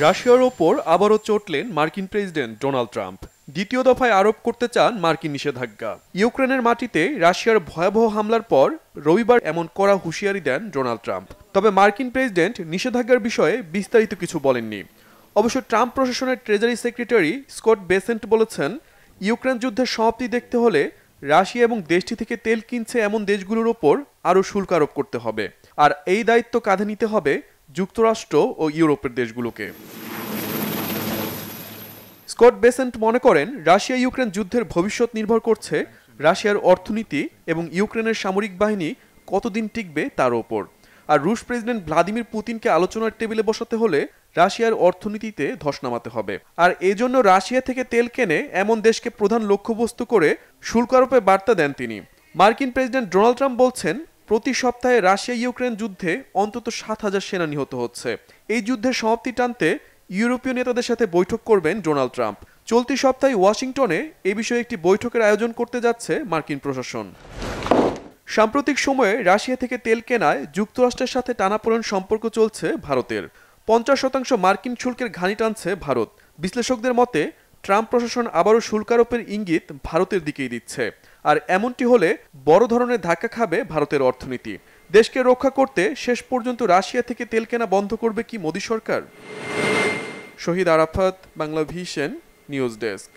রাশিয়ার ওপর আবারও চটলেন মার্কিন প্রেসিডেন্ট ডোনাল্ড ট্রাম্প। দ্বিতীয় দফায় আরোপ করতে চান মার্কিন নিষেধাজ্ঞা। ইউক্রেনের মাটিতে রাশিয়ার ভয়াবহ হামলার পর রবিবার এমন কড়া হুঁশিয়ারি দেন ডোনাল্ড ট্রাম্প। তবে মার্কিন প্রেসিডেন্ট নিষেধাজ্ঞার বিষয়ে বিস্তারিত কিছু বলেননি। অবশ্য ট্রাম্প প্রশাসনের ট্রেজারি সেক্রেটারি স্কট বেসেন্ট বলেছেন, ইউক্রেন যুদ্ধের সমাপ্তি দেখতে হলে রাশিয়া এবং দেশটি থেকে তেল কিনছে এমন দেশগুলোর ওপর আরও শুল্ক আরোপ করতে হবে, আর এই দায়িত্ব কাঁধে নিতে হবে যুক্তরাষ্ট্র ও ইউরোপের দেশগুলোকে। স্কট বেসেন্ট মনে করেন, রাশিয়া ইউক্রেন যুদ্ধের ভবিষ্যৎ নির্ভর করছে রাশিয়ার অর্থনীতি এবং ইউক্রেনের সামরিক বাহিনী কতদিন টিকবে তার ওপর। আর রুশ প্রেসিডেন্ট ভ্লাদিমির পুতিনকে আলোচনার টেবিলে বসাতে হলে রাশিয়ার অর্থনীতিতে ধস নামাতে হবে। আর এজন্য রাশিয়া থেকে তেল কেনে এমন দেশকে প্রধান লক্ষ্যবস্তু করে শুল্ক আরোপে বার্তা দেন তিনি। মার্কিন প্রেসিডেন্ট ডোনাল্ড ট্রাম্প বলছেন, প্রতি সপ্তাহে রাশিয়া ইউক্রেন যুদ্ধে অন্তত 7,000 সেনা নিহত হচ্ছে। এই যুদ্ধের সমাপ্তি টানতে ইউরোপীয় নেতাদের সাথে বৈঠক করবেন ডোনাল্ড ট্রাম্প। চলতি সপ্তাহে ওয়াশিংটনে এ বিষয়ে একটি বৈঠকের আয়োজন করতে যাচ্ছে মার্কিন প্রশাসন। সাম্প্রতিক সময়ে রাশিয়া থেকে তেল কেনায় যুক্তরাষ্ট্রের সাথে টানাপোড়েন সম্পর্ক চলছে ভারতের। 50% মার্কিন শুল্কের ঘানি টানছে ভারত। বিশ্লেষকদের মতে ট্রাম্প প্রশাসন আবারও শুল্ক আরোপের ইঙ্গিত ভারতের দিকেই দিচ্ছে। আর এমনটি হলে বড় ধরনের ধাক্কা খাবে ভারতের অর্থনীতি। দেশকে রক্ষা করতে শেষ পর্যন্ত রাশিয়া থেকে তেল কেনা বন্ধ করবে কি মোদি সরকার? Shahid Arafat, Bangla vision news desk.